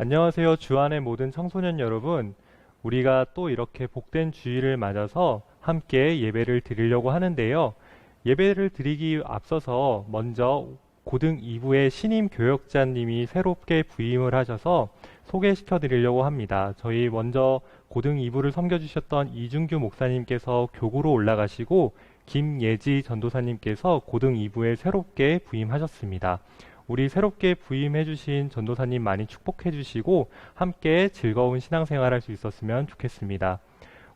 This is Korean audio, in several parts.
안녕하세요. 주안의 모든 청소년 여러분. 우리가 또 이렇게 복된 주일을 맞아서 함께 예배를 드리려고 하는데요. 예배를 드리기 앞서서 먼저 고등 2부의 신임 교역자님이 새롭게 부임을 하셔서 소개시켜 드리려고 합니다. 저희 먼저 고등 2부를 섬겨주셨던 이준규 목사님께서 교구로 올라가시고 김예지 전도사님께서 고등 2부에 새롭게 부임하셨습니다. 우리 새롭게 부임해주신 전도사님 많이 축복해주시고 함께 즐거운 신앙생활 할 수 있었으면 좋겠습니다.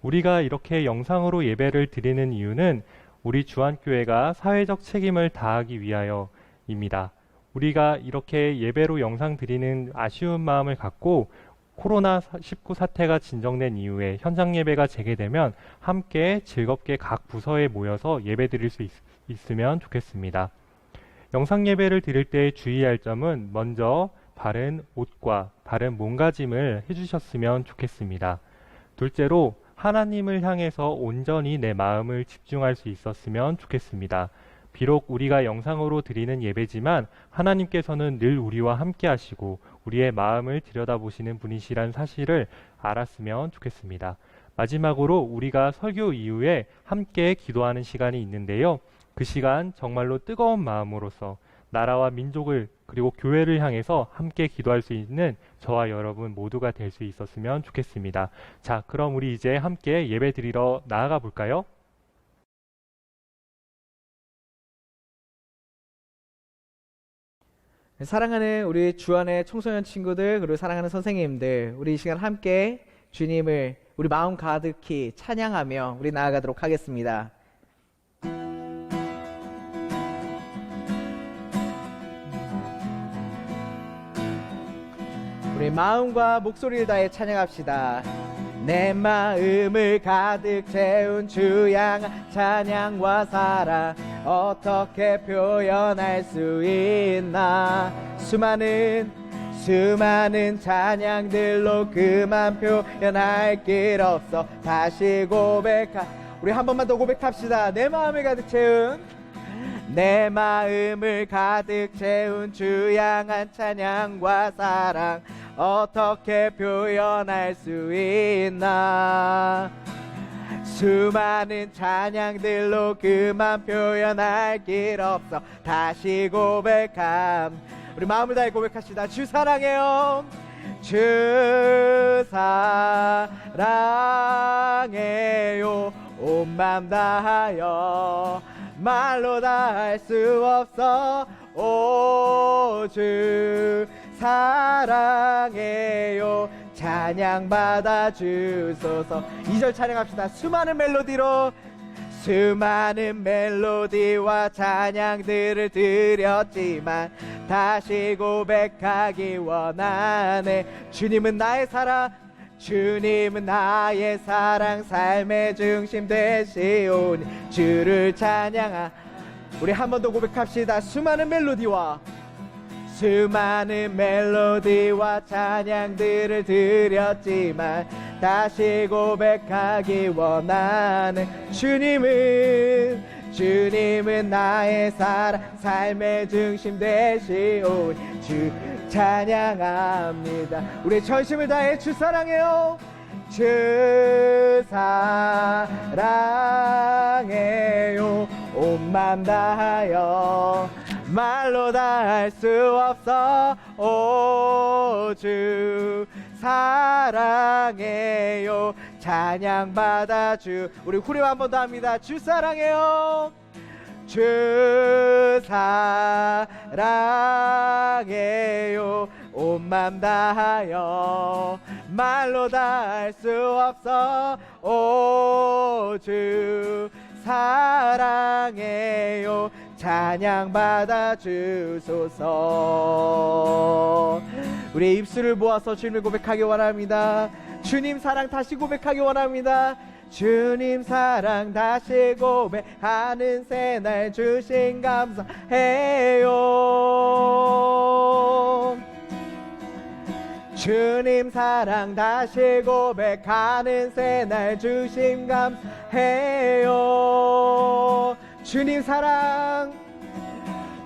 우리가 이렇게 영상으로 예배를 드리는 이유는 우리 주안교회가 사회적 책임을 다하기 위하여입니다. 우리가 이렇게 예배로 영상 드리는 아쉬운 마음을 갖고 코로나19 사태가 진정된 이후에 현장 예배가 재개되면 함께 즐겁게 각 부서에 모여서 예배 드릴 수 있으면 좋겠습니다. 영상 예배를 드릴 때 주의할 점은 먼저 바른 옷과 바른 몸가짐을 해주셨으면 좋겠습니다. 둘째로 하나님을 향해서 온전히 내 마음을 집중할 수 있었으면 좋겠습니다. 비록 우리가 영상으로 드리는 예배지만 하나님께서는 늘 우리와 함께 하시고 우리의 마음을 들여다보시는 분이시란 사실을 알았으면 좋겠습니다. 마지막으로 우리가 설교 이후에 함께 기도하는 시간이 있는데요. 그 시간 정말로 뜨거운 마음으로서 나라와 민족을 그리고 교회를 향해서 함께 기도할 수 있는 저와 여러분 모두가 될 수 있었으면 좋겠습니다. 자, 그럼 우리 이제 함께 예배 드리러 나아가 볼까요? 사랑하는 우리 주안의 청소년 친구들, 그리고 사랑하는 선생님들, 우리 이 시간 함께 주님을 우리 마음 가득히 찬양하며 우리 나아가도록 하겠습니다. 우리 마음과 목소리를 다해 찬양합시다. 내 마음을 가득 채운 주 향한 찬양과 사랑 어떻게 표현할 수 있나. 수많은 찬양들로 그만 표현할 길 없어. 다시 우리 한 번만 더 고백합시다. 내 마음을 가득 채운 주 향한 찬양과 사랑 어떻게 표현할 수 있나. 수많은 찬양들로 그만 표현할 길 없어. 다시 우리 마음을 다해 고백합시다. 주 사랑해요. 주 사랑해요. 온 맘 다하여 말로 다 할 수 없어. 오 주 사랑해요. 찬양 받아 주소서. 2절 찬양합시다. 수많은 멜로디와 찬양들을 드렸지만 다시 고백하기 원하네. 주님은 나의 사랑 삶의 중심 되시오니 주를 우리 한 번 더 고백합시다. 수많은 멜로디와 찬양들을 드렸지만 다시 고백하기 원하는 주님은 나의 사랑 삶의 중심 되시오니 주 찬양합니다. 우리 전심을 다해 주 사랑해요. 주 사랑해요. 온 맘 다하여 말로 다 할 수 없어. 오 주 사랑해요. 찬양 받아 우리 후렴 한 번 더 합니다. 주 사랑해요. 주 사랑해요. 온 맘 다하여 말로 다 할 수 없어. 오 주 사랑해요. 찬양 받아 주소서. 우리의 입술을 모아서 주님을 고백하기 원합니다. 주님 사랑 다시 고백하기 원합니다. 주님 사랑 다시 고백하는 새날 주신 감사해요. 주님 사랑 다시 고백하는 새날 주심 감사해요. 주님 사랑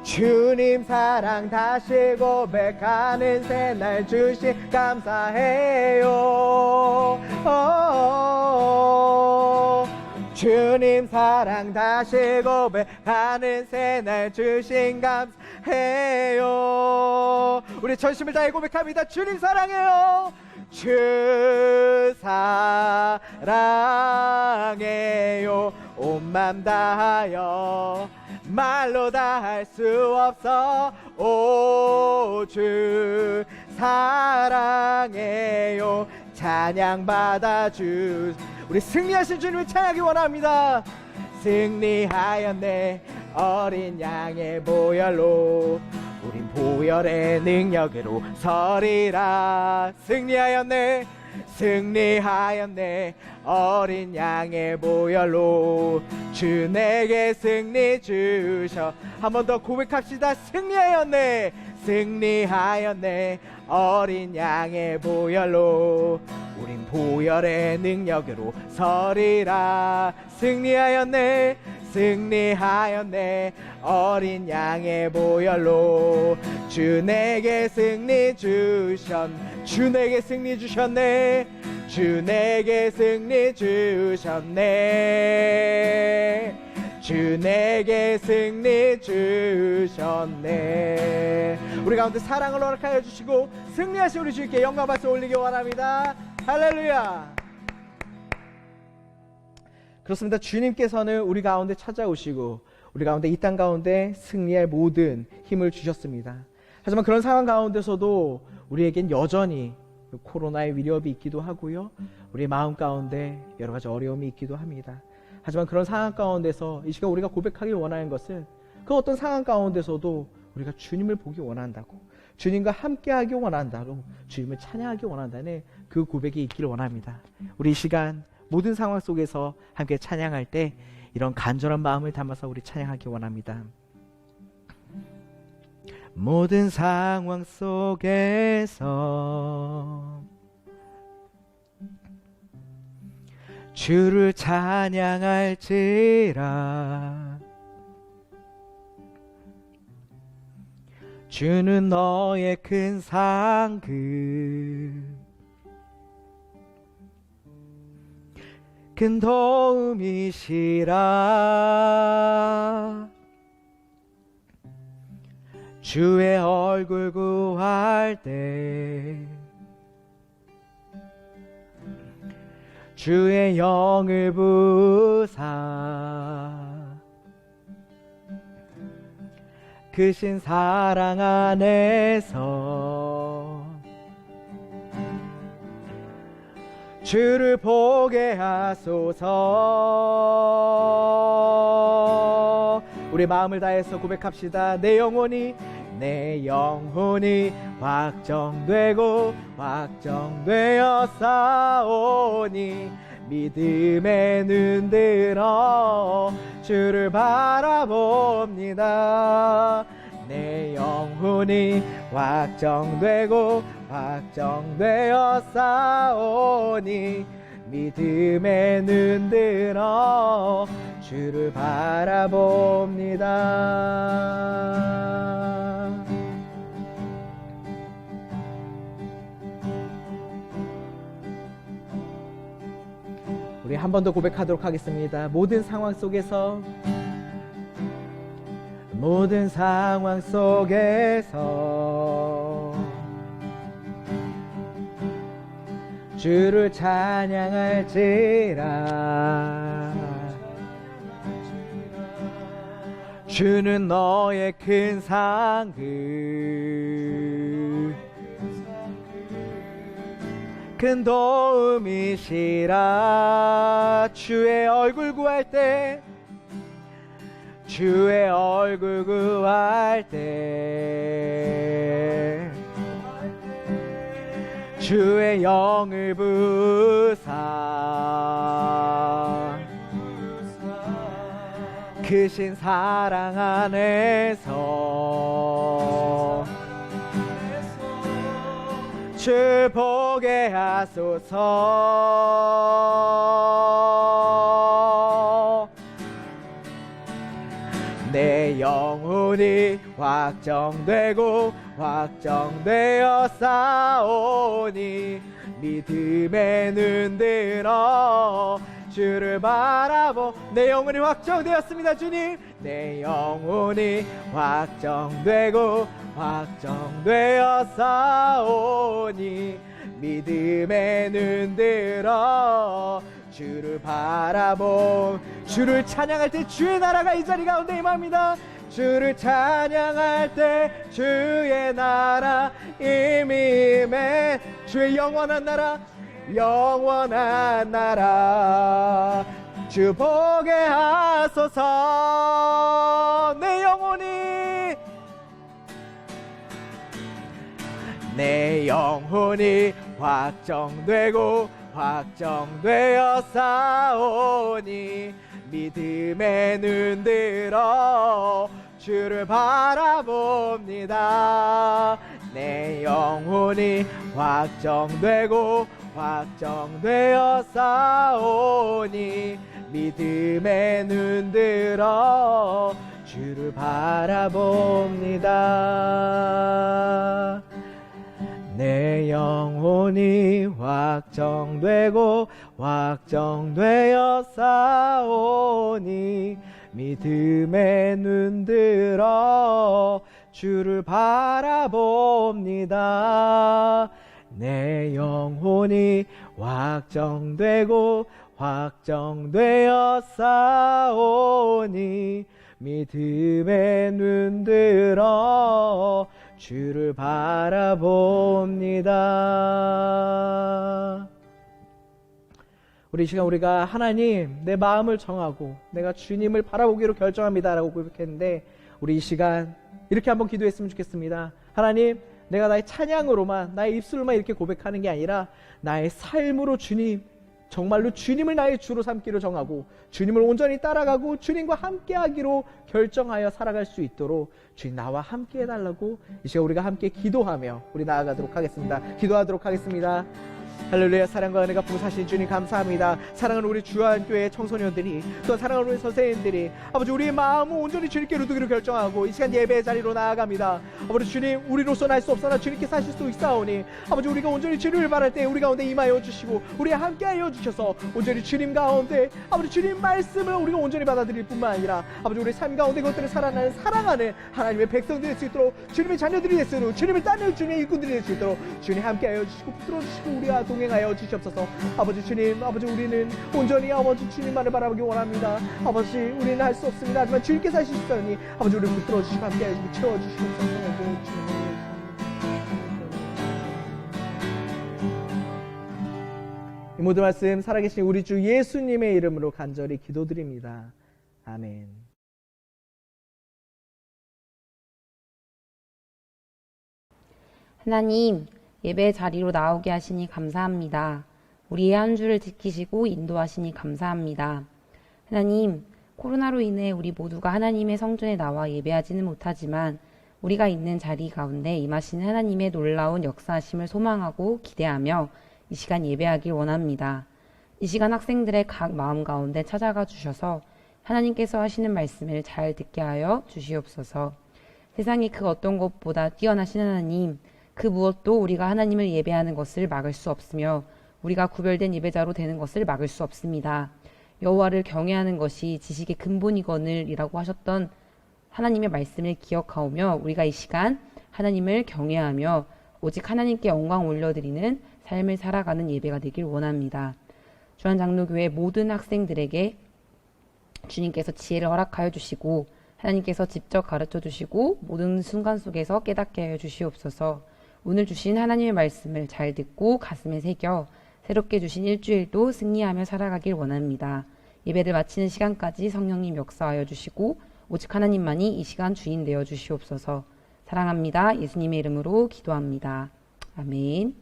주님 사랑 다시 고백하는 새날 주신 감사해요. 주님 사랑 다시 고백하는 새날 주신 감사해요. 우리 전심을 다해 고백합니다. 주님 사랑해요. 주 사랑해요. 온 맘 다하여 말로 다 할 수 없어. 오 주 사랑해요. 찬양 받아주. 우리 승리하신 주님을 찬양하기 원합니다. 승리하였네 어린 양의 보혈로 우린 보혈의 능력으로 서리라. 승리하였네 승리하였네 어린 양의 보혈로 주 내게 승리 주셔. 한 번 더 고백합시다. 승리하였네 승리하였네 어린 양의 보혈로 우린 보혈의 능력으로 서리라. 승리하였네 승리하였네 어린 양의 보혈로 주 내게 승리 주 내게 승리 주셨네. 주 내게 승리 주셨네. 주 내게 승리 주셨네. 우리 가운데 사랑을 허락하여 주시고 승리하신 우리 주님께 영광 박수 올리기 원합니다. 할렐루야. 그렇습니다. 주님께서는 우리 가운데 찾아오시고 우리 가운데 이 땅 가운데 승리할 모든 힘을 주셨습니다. 하지만 그런 상황 가운데서도 우리에겐 여전히 코로나의 위협이 있기도 하고요, 우리 마음 가운데 여러 가지 어려움이 있기도 합니다. 하지만 그런 상황 가운데서 이 시간 우리가 고백하기 원하는 것은 그 어떤 상황 가운데서도 우리가 주님을 보기 원한다고, 주님과 함께하기 원한다고, 주님을 찬양하기 원한다는 그 고백이 있기를 원합니다. 우리 이 시간 모든 상황 속에서 함께 찬양할 때 이런 간절한 마음을 담아서 우리 찬양하기 원합니다. 모든 상황 속에서 주를 찬양할지라. 주는 너의 큰 상급, 큰 도움이시라. 주의 얼굴 구할 때 주의 영을 부사 크신 사랑 안에서 주를 보게 하소서. 우리 마음을 다해서 고백합시다. 내 영혼이 확정되고 확정되어 싸우니 믿음의 눈 들어 주를 바라봅니다. 내 영혼이 확정되고 확정되어 싸우니 믿음의 눈 들어 주를 바라봅니다. 우리 한 번 더 고백하도록 하겠습니다. 모든 상황 속에서 주를 찬양할지라. 주는 너의 큰 상급, 큰 도움이시라. 주의 얼굴 구할 때 주의 영을 부사 크신 사랑 안에서 주 보게 하소서. 내 내 영혼이 확정되고 확정되어 싸우니 믿음의 눈 들어 주를 바라보. 내 영혼이 확정되었습니다. 주님, 내 영혼이 확정되고 확정되어 싸우니 믿음의 눈 들어 주를 바라보. 주를 찬양할 때 주의 나라가 이 자리 가운데 임합니다. 주를 찬양할 때 주의 나라 임임에 주의 영원한 나라 영원한 나라 주 보게 하소서. 내 영혼이 확정되고 확정되어 싸우니 믿음의 눈 들어 주를 바라봅니다. 내 영혼이 확정되고 확정되어 싸우니 믿음의 눈 들어 주를 바라봅니다. 내 영혼이 확정되고 확정되어 싸우니 믿음의 눈 들어 주를 바라봅니다. 내 영혼이 확정되고 확정되어 싸우니 믿음의 눈 들어 주를 바라봅니다. 우리 시간 우리가 하나님 내 마음을 정하고 내가 주님을 바라보기로 결정합니다 라고 고백했는데 우리 이 시간 이렇게 한번 기도했으면 좋겠습니다. 하나님, 내가 나의 찬양으로만 나의 입술로만 이렇게 고백하는 게 아니라 나의 삶으로 주님, 정말로 주님을 나의 주로 삼기로 정하고 주님을 온전히 따라가고 주님과 함께하기로 결정하여 살아갈 수 있도록 주님 나와 함께 해달라고 이 시간 우리가 함께 기도하며 우리 나아가도록 하겠습니다. 기도하도록 하겠습니다. 할렐루야. 사랑과 은혜가 부사신 주님 감사합니다. 사랑하는 우리 주안교회 청소년들이 또 사랑하는 우리 선생님들이 아버지 우리의 마음을 온전히 주님께 두기로 결정하고 이 시간 예배의 자리로 나아갑니다. 아버지 주님, 우리로서는 할 수 없으나 주님께 사실 수 있사오니 아버지 우리가 온전히 주님을 바랄 때 우리 가운데 임하여 주시고 우리 함께하여 주셔서 온전히 주님 가운데 아버지 주님 말씀을 우리가 온전히 받아들일 뿐만 아니라 아버지 우리 삶 가운데 그것들을 살아나는 사랑하는 하나님의 백성들이 될 수 있도록 주님의 자녀들이 될 수 있도록 주님을 따르는 주님의 일꾼들이 될 수 있도록 주님 함께하여 주시고 붙들어 주시고 우리와 동행하여 주시옵소서. 아버지 주님, 아버지 우리는 온전히 아버지 주님만을 바라보기 원합니다. 아버지 우리는 할 수 없습니다. 하지만 주님께서 하시니 아버지 우리를 붙들어 주시고 함께하여 주시고 채워주시옵소서. 이 모든 말씀 살아계신 우리 주 예수님의 이름으로 간절히 기도드립니다. 아멘. 하나님, 예배 자리로 나오게 하시니 감사합니다. 우리의 한 주를 지키시고 인도하시니 감사합니다. 하나님, 코로나로 인해 우리 모두가 하나님의 성전에 나와 예배하지는 못하지만 우리가 있는 자리 가운데 임하시는 하나님의 놀라운 역사하심을 소망하고 기대하며 이 시간 예배하길 원합니다. 이 시간 학생들의 각 마음 가운데 찾아가 주셔서 하나님께서 하시는 말씀을 잘 듣게 하여 주시옵소서. 세상이 그 어떤 것보다 뛰어나신 하나님, 그 무엇도 우리가 하나님을 예배하는 것을 막을 수 없으며 우리가 구별된 예배자로 되는 것을 막을 수 없습니다. 여호와를 경외하는 것이 지식의 근본이거늘이라고 하셨던 하나님의 말씀을 기억하오며 우리가 이 시간 하나님을 경외하며 오직 하나님께 영광 올려드리는 삶을 살아가는 예배가 되길 원합니다. 주한장로교회 모든 학생들에게 주님께서 지혜를 허락하여 주시고 하나님께서 직접 가르쳐 주시고 모든 순간 속에서 깨닫게 하여 주시옵소서. 오늘 주신 하나님의 말씀을 잘 듣고 가슴에 새겨 새롭게 주신 일주일도 승리하며 살아가길 원합니다. 예배를 마치는 시간까지 성령님 역사하여 주시고 오직 하나님만이 이 시간 주인 되어 주시옵소서. 사랑합니다. 예수님의 이름으로 기도합니다. 아멘.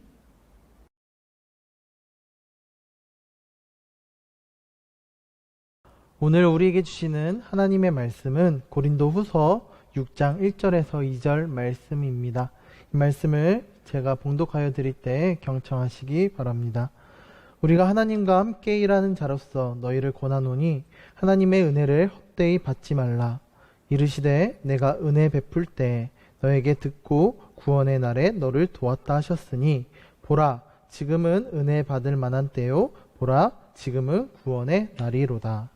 오늘 우리에게 주시는 하나님의 말씀은 고린도후서 6장 1절에서 2절 말씀입니다. 이 말씀을 제가 봉독하여 드릴 때 경청하시기 바랍니다. 우리가 하나님과 함께 일하는 자로서 너희를 권하노니 하나님의 은혜를 헛되이 받지 말라. 이르시되 내가 은혜 베풀 때 너에게 듣고 구원의 날에 너를 도왔다 하셨으니 보라 지금은 은혜 받을 만한 때요 보라 지금은 구원의 날이로다.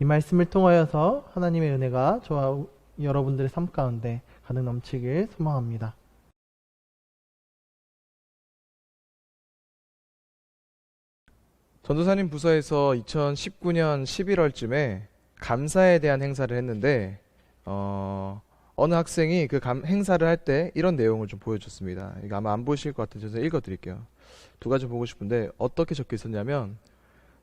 이 말씀을 통하여서 하나님의 은혜가 저와 여러분들의 삶 가운데 가득 넘치길 소망합니다. 전도사님 부서에서 2019년 11월쯤에 감사에 대한 행사를 했는데 어느 학생이 그 행사를 할 때 이런 내용을 좀 보여줬습니다. 이거 아마 안 보실 것 같아서 읽어드릴게요. 두 가지 보고 싶은데 어떻게 적혀 있었냐면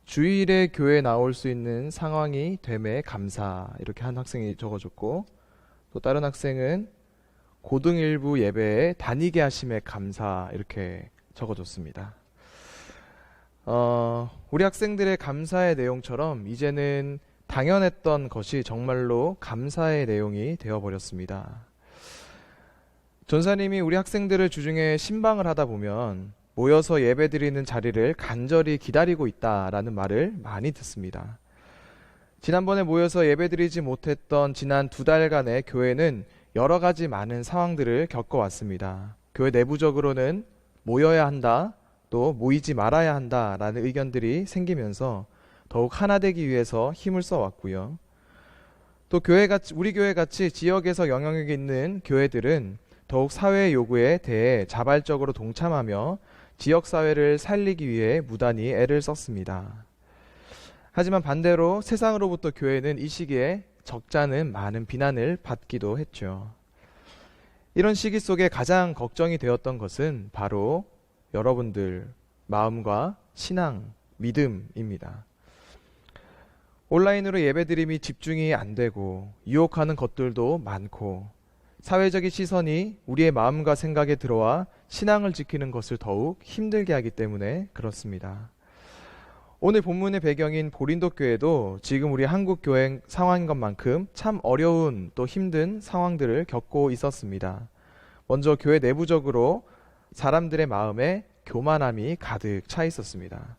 주일에 교회에 나올 수 있는 상황이 됨에 감사 이렇게 한 학생이 적어줬고 또 다른 학생은 고등 일부 예배에 다니게 하심에 감사 이렇게 적어줬습니다. 우리 학생들의 감사의 내용처럼 이제는 당연했던 것이 정말로 감사의 내용이 되어버렸습니다. 전사님이 우리 학생들을 주중에 신방을 하다 보면 모여서 예배드리는 자리를 간절히 기다리고 있다라는 말을 많이 듣습니다. 지난번에 모여서 예배드리지 못했던 지난 2달간의 교회는 여러 가지 많은 상황들을 겪어왔습니다. 교회 내부적으로는 모여야 한다, 또 모이지 말아야 한다라는 의견들이 생기면서 더욱 하나 되기 위해서 힘을 써왔고요. 또 우리 교회같이 지역에서 영향력이 있는 교회들은 더욱 사회의 요구에 대해 자발적으로 동참하며 지역사회를 살리기 위해 무단히 애를 썼습니다. 하지만 반대로 세상으로부터 교회는 이 시기에 적잖은 많은 비난을 받기도 했죠. 이런 시기 속에 가장 걱정이 되었던 것은 바로 여러분들 마음과 신앙, 믿음입니다. 온라인으로 예배드림이 집중이 안 되고 유혹하는 것들도 많고 사회적인 시선이 우리의 마음과 생각에 들어와 신앙을 지키는 것을 더욱 힘들게 하기 때문에 그렇습니다. 오늘 본문의 배경인 고린도 교회도 지금 우리 한국 교회 상황인 것만큼 참 어려운 또 힘든 상황들을 겪고 있었습니다. 먼저 교회 내부적으로 사람들의 마음에 교만함이 가득 차 있었습니다.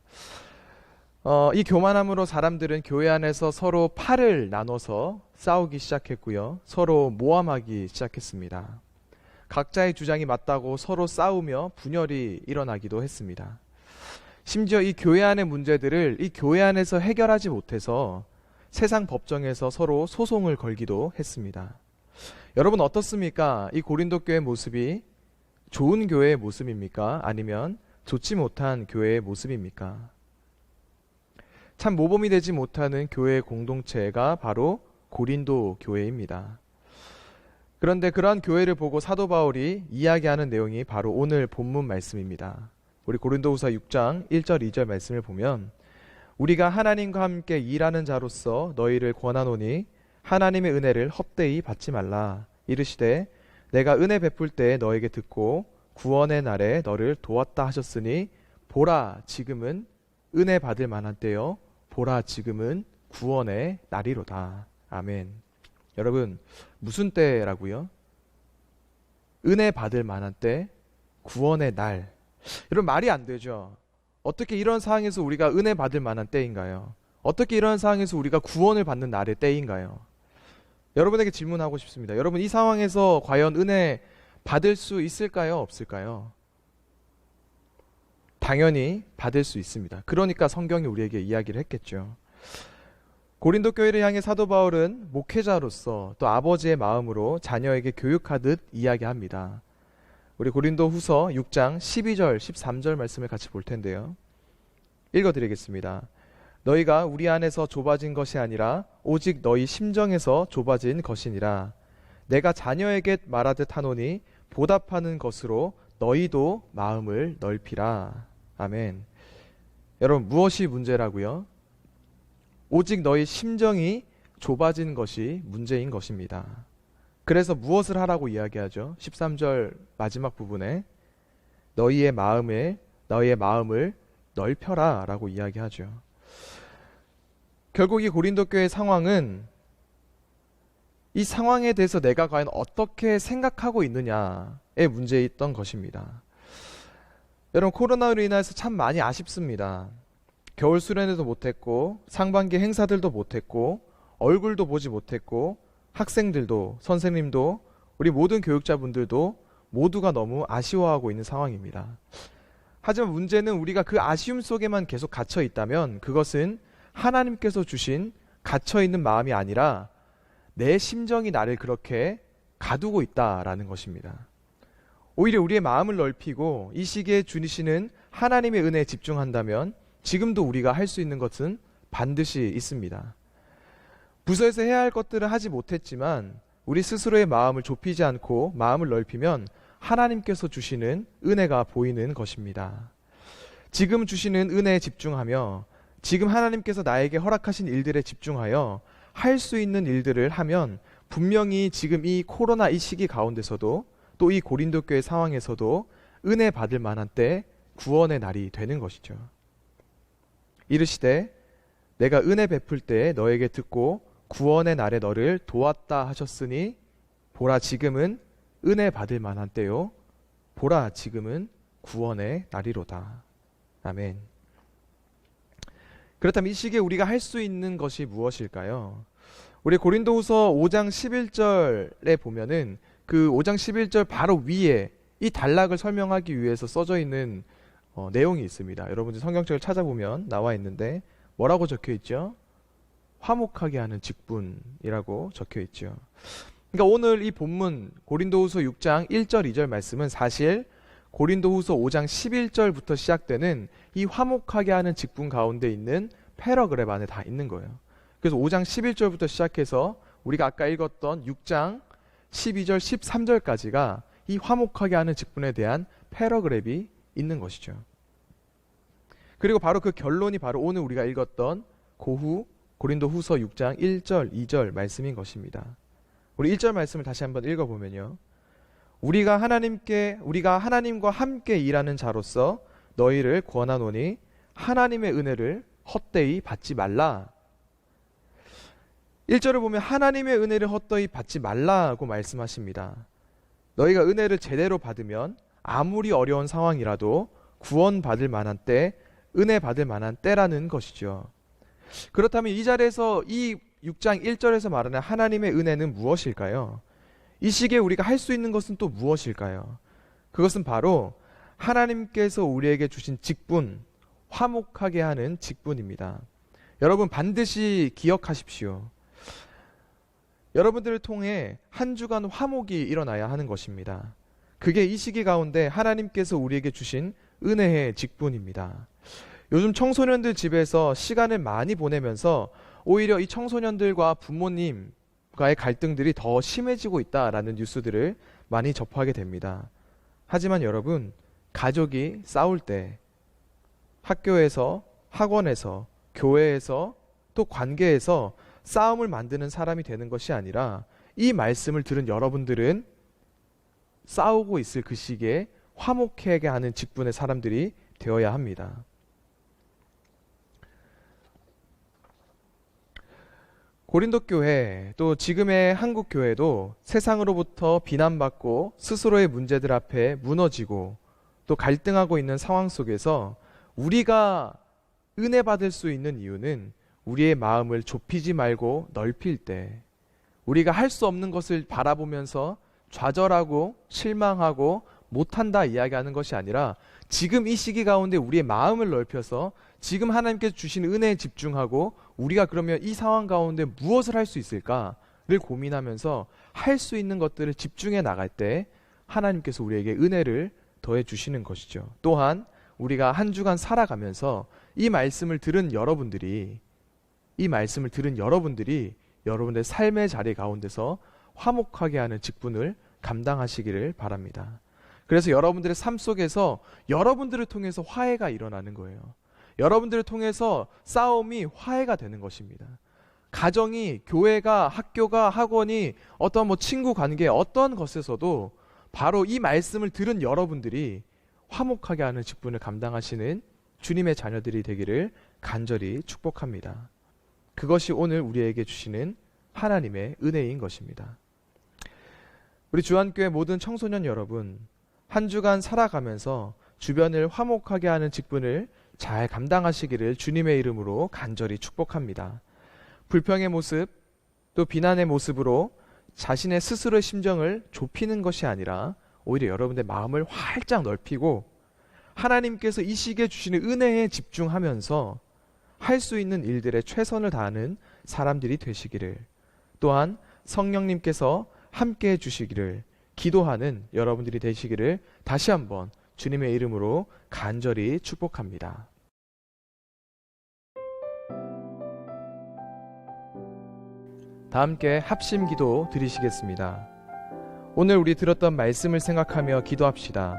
이 교만함으로 사람들은 교회 안에서 서로 팔을 나눠서 싸우기 시작했고요. 서로 모함하기 시작했습니다. 각자의 주장이 맞다고 서로 싸우며 분열이 일어나기도 했습니다. 심지어 이 교회 안의 문제들을 이 교회 안에서 해결하지 못해서 세상 법정에서 서로 소송을 걸기도 했습니다. 여러분 어떻습니까? 이 고린도 교회 모습이 좋은 교회의 모습입니까? 아니면 좋지 못한 교회의 모습입니까? 참 모범이 되지 못하는 교회의 공동체가 바로 고린도 교회입니다. 그런데 그러한 교회를 보고 사도 바울이 이야기하는 내용이 바로 오늘 본문 말씀입니다. 우리 고린도후서 6장 1절 2절 말씀을 보면 우리가 하나님과 함께 일하는 자로서 너희를 권하노니 하나님의 은혜를 헛되이 받지 말라. 이르시되 내가 은혜 베풀 때 너에게 듣고 구원의 날에 너를 도왔다 하셨으니 보라 지금은 은혜 받을 만한 때요 보라 지금은 구원의 날이로다. 아멘. 여러분 무슨 때라고요? 은혜 받을 만한 때, 구원의 날. 여러분 말이 안 되죠. 어떻게 이런 상황에서 우리가 은혜 받을 만한 때인가요? 어떻게 이런 상황에서 우리가 구원을 받는 날의 때인가요? 여러분에게 질문하고 싶습니다. 여러분 이 상황에서 과연 은혜 받을 수 있을까요? 없을까요? 당연히 받을 수 있습니다. 그러니까 성경이 우리에게 이야기를 했겠죠. 고린도 교회를 향해 사도 바울은 목회자로서 또 아버지의 마음으로 자녀에게 교육하듯 이야기합니다. 우리 고린도 후서 6장 12절 13절 말씀을 같이 볼 텐데요. 읽어드리겠습니다. 너희가 우리 안에서 좁아진 것이 아니라 오직 너희 심정에서 좁아진 것이니라. 내가 자녀에게 말하듯 하노니 보답하는 것으로 너희도 마음을 넓히라. 아멘. 여러분 무엇이 문제라고요? 오직 너희 심정이 좁아진 것이 문제인 것입니다. 그래서 무엇을 하라고 이야기하죠? 13절 마지막 부분에 너희의 마음을 넓혀라 라고 이야기하죠. 결국 이 고린도 교회의 상황은 이 상황에 대해서 내가 과연 어떻게 생각하고 있느냐의 문제였던 것입니다. 여러분 코로나로 인해서 참 많이 아쉽습니다. 겨울 수련회도 못했고 상반기 행사들도 못했고 얼굴도 보지 못했고 학생들도 선생님도 우리 모든 교육자분들도 모두가 너무 아쉬워하고 있는 상황입니다. 하지만 문제는 우리가 그 아쉬움 속에만 계속 갇혀 있다면 그것은 하나님께서 주신 갇혀 있는 마음이 아니라 내 심정이 나를 그렇게 가두고 있다라는 것입니다. 오히려 우리의 마음을 넓히고 이 시기에 주시는 하나님의 은혜에 집중한다면 지금도 우리가 할 수 있는 것은 반드시 있습니다. 부서에서 해야 할 것들을 하지 못했지만 우리 스스로의 마음을 좁히지 않고 마음을 넓히면 하나님께서 주시는 은혜가 보이는 것입니다. 지금 주시는 은혜에 집중하며 지금 하나님께서 나에게 허락하신 일들에 집중하여 할 수 있는 일들을 하면 분명히 지금 이 코로나 이 시기 가운데서도 또 이 고린도 교회 상황에서도 은혜 받을 만한 때 구원의 날이 되는 것이죠. 이르시되 내가 은혜 베풀 때 너에게 듣고 구원의 날에 너를 도왔다 하셨으니 보라 지금은 은혜 받을 만한 때요 보라 지금은 구원의 날이로다. 아멘. 그렇다면 이 시기에 우리가 할 수 있는 것이 무엇일까요? 우리 고린도후서 5장 11절에 보면은 그 5장 11절 바로 위에 이 단락을 설명하기 위해서 써져 있는 내용이 있습니다. 여러분들 성경책을 찾아보면 나와 있는데 뭐라고 적혀 있죠? 화목하게 하는 직분이라고 적혀 있죠. 그러니까 오늘 이 본문 고린도후서 6장 1절 2절 말씀은 사실 고린도후서 5장 11절부터 시작되는 이 화목하게 하는 직분 가운데 있는 패러그랩 안에 다 있는 거예요. 그래서 5장 11절부터 시작해서 우리가 아까 읽었던 6장 12절 13절까지가 이 화목하게 하는 직분에 대한 패러그랩이 있는 것이죠. 그리고 바로 그 결론이 바로 오늘 우리가 읽었던 고후 고린도후서 6장 1절 2절 말씀인 것입니다. 우리 1절 말씀을 다시 한번 읽어보면요. 우리가 하나님과 함께 일하는 자로서 너희를 권하노니 하나님의 은혜를 헛되이 받지 말라. 1절을 보면 하나님의 은혜를 헛되이 받지 말라고 말씀하십니다. 너희가 은혜를 제대로 받으면 아무리 어려운 상황이라도 구원받을 만한 때, 은혜 받을 만한 때라는 것이죠. 그렇다면 이 자리에서 이 6장 1절에서 말하는 하나님의 은혜는 무엇일까요? 이 시기에 우리가 할 수 있는 것은 또 무엇일까요? 그것은 바로 하나님께서 우리에게 주신 직분, 화목하게 하는 직분입니다. 여러분 반드시 기억하십시오. 여러분들을 통해 한 주간 화목이 일어나야 하는 것입니다. 그게 이 시기 가운데 하나님께서 우리에게 주신 은혜의 직분입니다. 요즘 청소년들 집에서 시간을 많이 보내면서 오히려 이 청소년들과 부모님과의 갈등들이 더 심해지고 있다라는 뉴스들을 많이 접하게 됩니다. 하지만 여러분, 가족이 싸울 때 학교에서, 학원에서, 교회에서, 또 관계에서 싸움을 만드는 사람이 되는 것이 아니라 이 말씀을 들은 여러분들은 싸우고 있을 그 시기에 화목하게 하는 직분의 사람들이 되어야 합니다. 고린도 교회 또 지금의 한국 교회도 세상으로부터 비난받고 스스로의 문제들 앞에 무너지고 또 갈등하고 있는 상황 속에서 우리가 은혜 받을 수 있는 이유는 우리의 마음을 좁히지 말고 넓힐 때, 우리가 할 수 없는 것을 바라보면서 좌절하고 실망하고 못한다 이야기하는 것이 아니라 지금 이 시기 가운데 우리의 마음을 넓혀서 지금 하나님께서 주신 은혜에 집중하고 우리가 그러면 이 상황 가운데 무엇을 할 수 있을까를 고민하면서 할 수 있는 것들을 집중해 나갈 때 하나님께서 우리에게 은혜를 더해 주시는 것이죠. 또한 우리가 한 주간 살아가면서 이 말씀을 들은 여러분들이 여러분들의 삶의 자리 가운데서 화목하게 하는 직분을 감당하시기를 바랍니다. 그래서 여러분들의 삶 속에서 여러분들을 통해서 화해가 일어나는 거예요. 여러분들을 통해서 싸움이 화해가 되는 것입니다. 가정이, 교회가, 학교가, 학원이, 어떤 친구 관계, 어떤 것에서도 바로 이 말씀을 들은 여러분들이 화목하게 하는 직분을 감당하시는 주님의 자녀들이 되기를 간절히 축복합니다. 그것이 오늘 우리에게 주시는 하나님의 은혜인 것입니다. 우리 주안교회 모든 청소년 여러분, 한 주간 살아가면서 주변을 화목하게 하는 직분을 잘 감당하시기를 주님의 이름으로 간절히 축복합니다. 불평의 모습, 또 비난의 모습으로 자신의 스스로의 심정을 좁히는 것이 아니라 오히려 여러분의 마음을 활짝 넓히고 하나님께서 이 시기에 주시는 은혜에 집중하면서 할 수 있는 일들에 최선을 다하는 사람들이 되시기를, 또한 성령님께서 함께해 주시기를 기도하는 여러분들이 되시기를 다시 한번 주님의 이름으로 간절히 축복합니다. 다 함께 합심 기도 드리시겠습니다. 오늘 우리 들었던 말씀을 생각하며 기도합시다.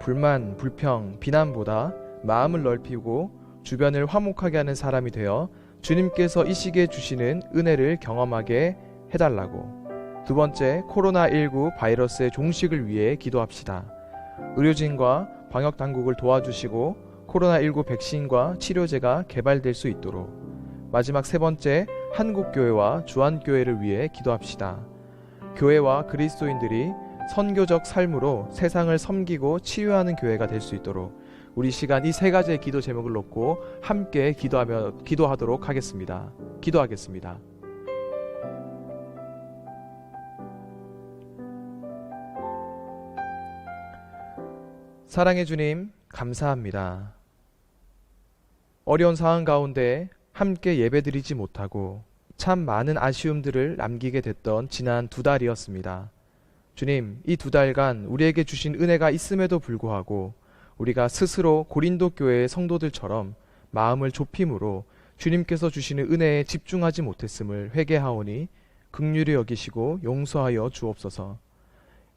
불만, 불평, 비난보다 마음을 넓히고 주변을 화목하게 하는 사람이 되어 주님께서 이 시기에 주시는 은혜를 경험하게 해달라고. 두 번째, 코로나19 바이러스의 종식을 위해 기도합시다. 의료진과 방역당국을 도와주시고 코로나19 백신과 치료제가 개발될 수 있도록. 마지막 세 번째, 한국교회와 주한교회를 위해 기도합시다. 교회와 그리스도인들이 선교적 삶으로 세상을 섬기고 치유하는 교회가 될 수 있도록 우리 시간 이 세 가지의 기도 제목을 놓고 함께 기도하도록 하겠습니다. 기도하겠습니다. 사랑의 주님, 감사합니다. 어려운 상황 가운데 함께 예배드리지 못하고 참 많은 아쉬움들을 남기게 됐던 지난 2달이었습니다. 주님, 이 2달간 우리에게 주신 은혜가 있음에도 불구하고 우리가 스스로 고린도 교회의 성도들처럼 마음을 좁힘으로 주님께서 주시는 은혜에 집중하지 못했음을 회개하오니 긍휼히 여기시고 용서하여 주옵소서.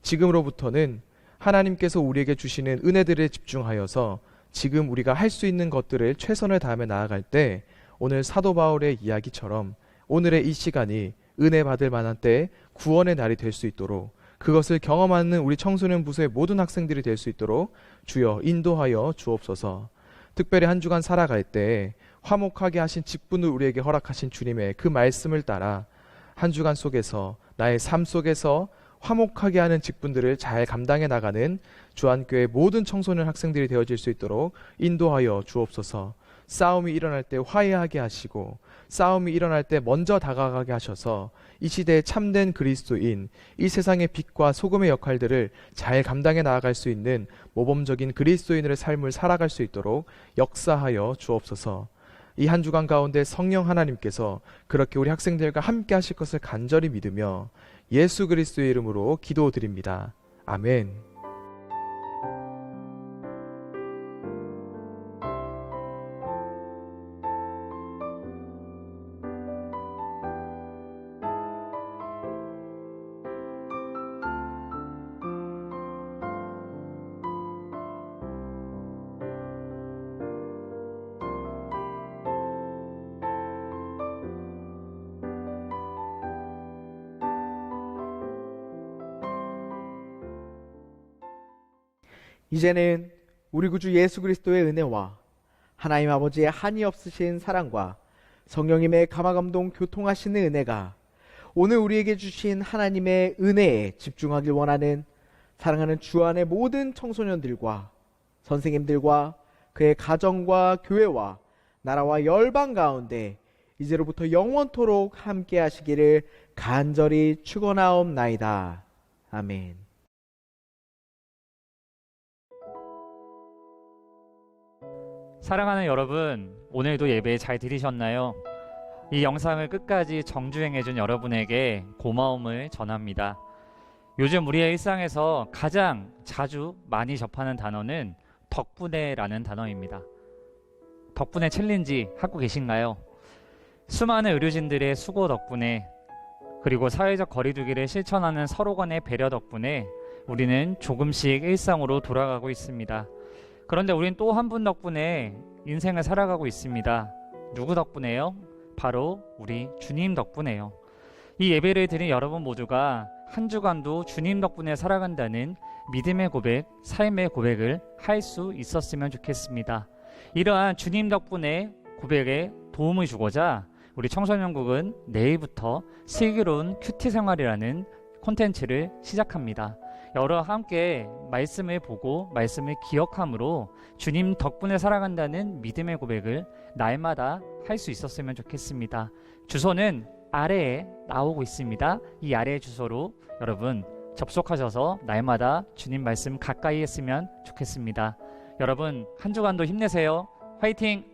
지금으로부터는 하나님께서 우리에게 주시는 은혜들에 집중하여서 지금 우리가 할 수 있는 것들을 최선을 다하며 나아갈 때 오늘 사도 바울의 이야기처럼 오늘의 이 시간이 은혜 받을 만한 때 구원의 날이 될 수 있도록, 그것을 경험하는 우리 청소년 부서의 모든 학생들이 될 수 있도록 주여 인도하여 주옵소서. 특별히 한 주간 살아갈 때 화목하게 하신 직분을 우리에게 허락하신 주님의 그 말씀을 따라 한 주간 속에서 나의 삶 속에서 화목하게 하는 직분들을 잘 감당해 나가는 주한교회 모든 청소년 학생들이 되어질 수 있도록 인도하여 주옵소서. 싸움이 일어날 때 화해하게 하시고 싸움이 일어날 때 먼저 다가가게 하셔서 이 시대의 참된 그리스도인, 이 세상의 빛과 소금의 역할들을 잘 감당해 나아갈 수 있는 모범적인 그리스도인의 삶을 살아갈 수 있도록 역사하여 주옵소서. 이 한 주간 가운데 성령 하나님께서 그렇게 우리 학생들과 함께 하실 것을 간절히 믿으며 예수 그리스도의 이름으로 기도드립니다. 아멘. 이제는 우리 구주 예수 그리스도의 은혜와 하나님 아버지의 한이 없으신 사랑과 성령님의 감화감동 교통하시는 은혜가 오늘 우리에게 주신 하나님의 은혜에 집중하길 원하는 사랑하는 주 안의 모든 청소년들과 선생님들과 그의 가정과 교회와 나라와 열방 가운데 이제로부터 영원토록 함께 하시기를 간절히 축원하옵나이다. 아멘. 사랑하는 여러분, 오늘도 예배 잘 들으셨나요? 이 영상을 끝까지 정주행해준 여러분에게 고마움을 전합니다. 요즘 우리의 일상에서 가장 자주 많이 접하는 단어는 덕분에라는 단어입니다. 덕분에 챌린지 하고 계신가요? 수많은 의료진들의 수고 덕분에, 그리고 사회적 거리두기를 실천하는 서로 간의 배려 덕분에 우리는 조금씩 일상으로 돌아가고 있습니다. 그런데 우린 또 한 분 덕분에 인생을 살아가고 있습니다. 누구 덕분에요? 바로 우리 주님 덕분에요. 이 예배를 드린 여러분 모두가 한 주간도 주님 덕분에 살아간다는 믿음의 고백, 삶의 고백을 할 수 있었으면 좋겠습니다. 이러한 주님 덕분에 고백에 도움을 주고자 우리 청소년국은 내일부터 슬기로운 큐티 생활이라는 콘텐츠를 시작합니다. 여러와 함께 말씀을 보고 말씀을 기억함으로 주님 덕분에 살아간다는 믿음의 고백을 날마다 할 수 있었으면 좋겠습니다. 주소는 아래에 나오고 있습니다. 이 아래 주소로 여러분 접속하셔서 날마다 주님 말씀 가까이 했으면 좋겠습니다. 여러분 한 주간도 힘내세요. 화이팅!